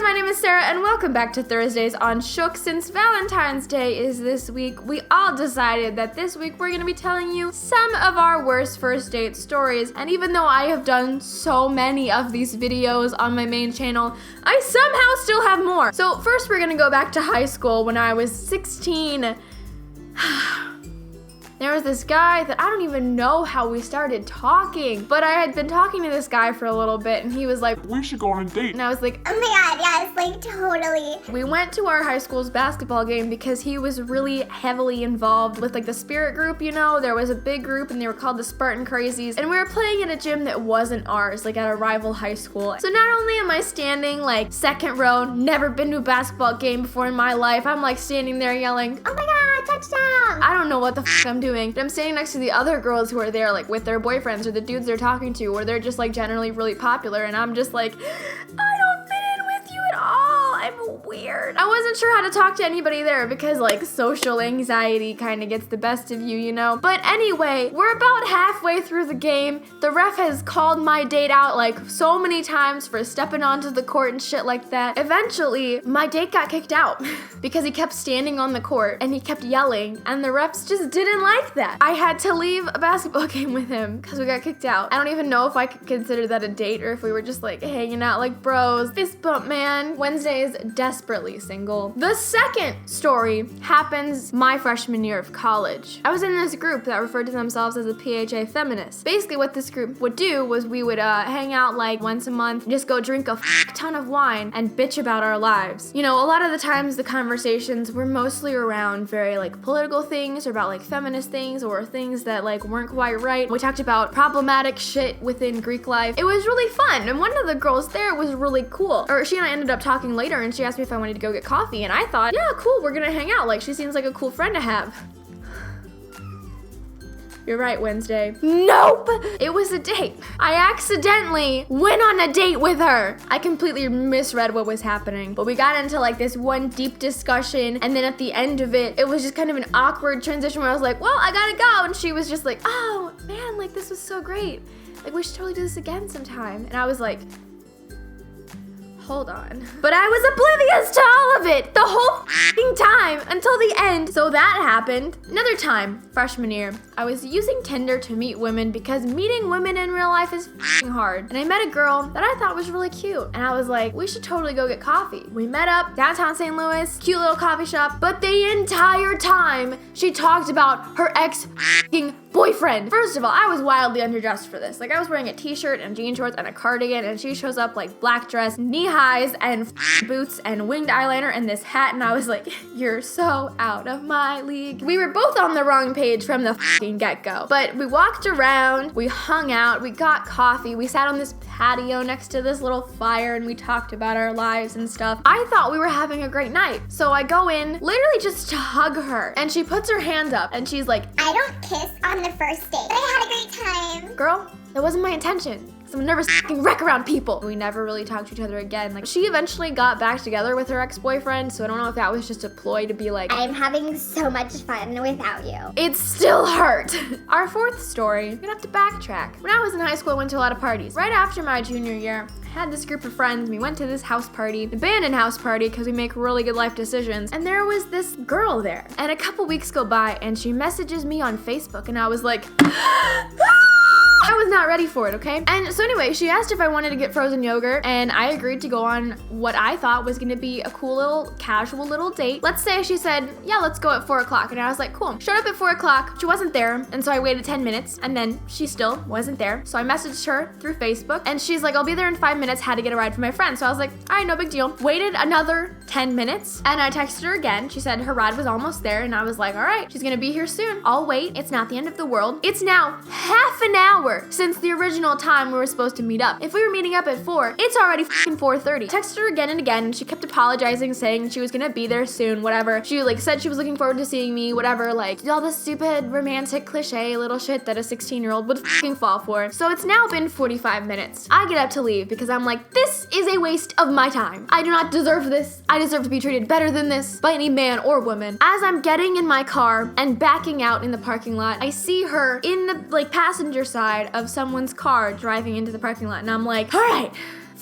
my name is Sarah, and welcome back to Thursdays on Shook. Since Valentine's Day is this week, we all decided that this week we're gonna be telling you some of our worst first date stories. And even though I have done so many of these videos on my main channel, I somehow still have more. So first we're gonna go back to high school when I was 16. There was this guy that I don't even know how we started talking, but I had been talking to this guy for a little bit and he was like, we should go on a date. And I was like, oh my god, yes, like totally. We went to our high school's basketball game because he was really heavily involved with like the spirit group, you know? There was a big group and they were called the Spartan Crazies, and we were playing at a gym that wasn't ours, like at a rival high school. So not only am I standing like second row, never been to a basketball game before in my life, I'm like standing there yelling, Oh my god, touchdown! I don't know what the I'm doing, but I'm standing next to the other girls who are there like with their boyfriends or the dudes they're talking to, or they're just like generally really popular, and I'm just like, I don't fit in with you at all. I'm weird. I wasn't sure how to talk to anybody there because like social anxiety kind of gets the best of you, you know? But anyway, we're about halfway through the game. The ref has called my date out like so many times for stepping onto the court and shit like that. Eventually, my date got kicked out because he kept standing on the court and he kept yelling, and the refs just didn't like that. I had to leave a basketball game with him because we got kicked out. I don't even know if I could consider that a date or if we were just like hanging out like bros. Fist bump, man. Wednesday is desperately single. The second story happens my freshman year of college. I was in this group that referred to themselves as a PHA feminist. Basically what this group would do was we would hang out like once a month, just go drink a ton of wine and bitch about our lives. You know, a lot of the times the conversations were mostly around very like political things or about like feminist things or things that like weren't quite right. We talked about problematic shit within Greek life. It was really fun, and one of the girls there was really cool. Or she and I ended up talking later, and she asked me if I wanted to go get coffee, and I thought, yeah, cool, we're gonna hang out. Like, she seems like a cool friend to have. You're right, Wednesday. Nope! It was a date. I accidentally went on a date with her. I completely misread what was happening, but we got into like this one deep discussion, and then at the end of it, it was just kind of an awkward transition where I was like, well, I gotta go, and she was just like, oh, man, like this was so great. Like, we should totally do this again sometime. And I was like, hold on. But I was oblivious to all of it the whole f***ing time until the end. So that happened. Another time, freshman year, I was using Tinder to meet women because meeting women in real life is f***ing hard. And I met a girl that I thought was really cute. And I was like, we should totally go get coffee. We met up downtown St. Louis, cute little coffee shop. But the entire time, she talked about her ex-boyfriend. First of all, I was wildly underdressed for this. Like, I was wearing a t-shirt and jean shorts and a cardigan, and she shows up like black dress, knee-highs, and boots, and winged eyeliner, and this hat, and I was like, you're so out of my league. We were both on the wrong page from the get-go. But we walked around, we hung out, we got coffee, we sat on this patio next to this little fire, and we talked about our lives and stuff. I thought we were having a great night. So I go in, literally just to hug her, and she puts her hand up, and she's like, I don't kiss on the first date, but I had a great time. Girl, that wasn't my intention. I'm a nervous f***ing wreck around people. We never really talked to each other again. Like, she eventually got back together with her ex-boyfriend, so I don't know if that was just a ploy to be like, I'm having so much fun without you. it still hurt. Our fourth story, we're gonna have to backtrack. When I was in high school, I went to a lot of parties. Right after my junior year, I had this group of friends, we went to this house party, the abandoned house party, because we make really good life decisions, and there was this girl there. And a couple weeks go by, and she messages me on Facebook, and I was like, I was not ready for it, okay? And so anyway, she asked if I wanted to get frozen yogurt, and I agreed to go on what I thought was gonna be a cool little, casual little date. Let's say she said, yeah, let's go at 4 o'clock. And I was like, cool. Showed up at 4 o'clock, she wasn't there, and so I waited 10 minutes, and then she still wasn't there. So I messaged her through Facebook, and she's like, I'll be there in 5 minutes, had to get a ride for my friend. So I was like, all right, no big deal. Waited another 10 minutes, and I texted her again. She said her ride was almost there, and I was like, all right, she's gonna be here soon. I'll wait, it's not the end of the world. It's now half an hour since the original time we were supposed to meet up. If we were meeting up at 4, it's already f***ing 4:30. Texted her again and again, and she kept apologizing, saying she was gonna be there soon, whatever. She like said she was looking forward to seeing me, whatever, like all this stupid romantic cliche little shit that a 16-year-old would f***ing fall for. So it's now been 45 minutes. I get up to leave because I'm like, this is a waste of my time. I do not deserve this. I deserve to be treated better than this by any man or woman. As I'm getting in my car and backing out in the parking lot, I see her in the like passenger side of someone's car driving into the parking lot, and I'm like, all right,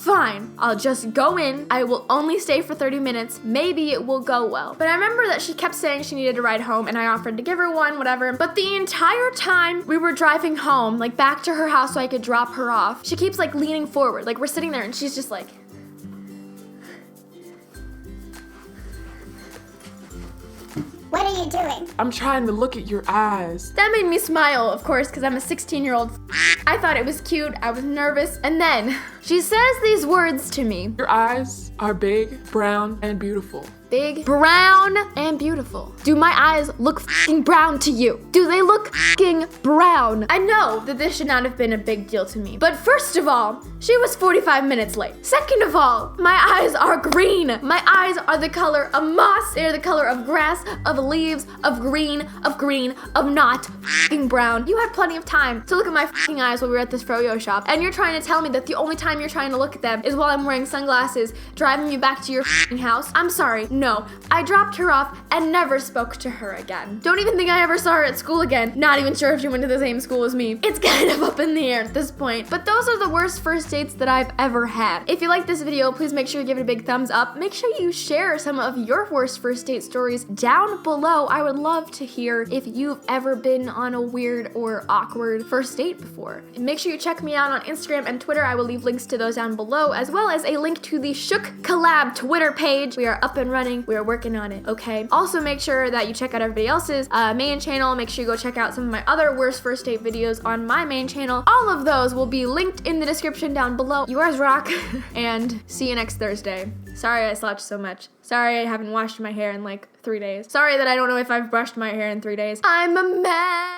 fine, I'll just go in. I will only stay for 30 minutes. Maybe it will go well. But I remember that she kept saying she needed a ride home and I offered to give her one, whatever. But the entire time we were driving home, like back to her house so I could drop her off, she keeps like leaning forward. Like we're sitting there and she's just like, What are you doing? I'm trying to look at your eyes. that made me smile, of course, because I'm a 16-year-old. I thought it was cute. I was nervous. And then she says these words to me. Your eyes are big, brown, and beautiful. Big, brown, and beautiful. Do my eyes look f***ing brown to you? Do they look f***ing brown? I know that this should not have been a big deal to me. But first of all, she was 45 minutes late. Second of all, my eyes are green. My eyes are the color of moss. They're the color of grass, of leaves, of green, of not f***ing brown. You had plenty of time to look at my f***ing eyes while we were at this froyo shop. And you're trying to tell me that the only time you're trying to look at them is while I'm wearing sunglasses, driving you back to your f***ing house? I'm sorry. No, I dropped her off and never spoke to her again. Don't even think I ever saw her at school again. Not even sure if she went to the same school as me. It's kind of up in the air at this point. But those are the worst first dates that I've ever had. If you like this video, please make sure you give it a big thumbs up. Make sure you share some of your worst first date stories down below. I would love to hear if you've ever been on a weird or awkward first date before. And make sure you check me out on Instagram and Twitter. I will leave links to those down below, as well as a link to the Shook Collab Twitter page. We are up and running. We are working on it, okay? Also, make sure that you check out everybody else's main channel. Make sure you go check out some of my other worst first date videos on my main channel. All of those will be linked in the description down below. You guys rock, and see you next Thursday. Sorry I slouched so much. Sorry I haven't washed my hair in like 3 days. Sorry that I don't know if I've brushed my hair in 3 days. I'm a mess.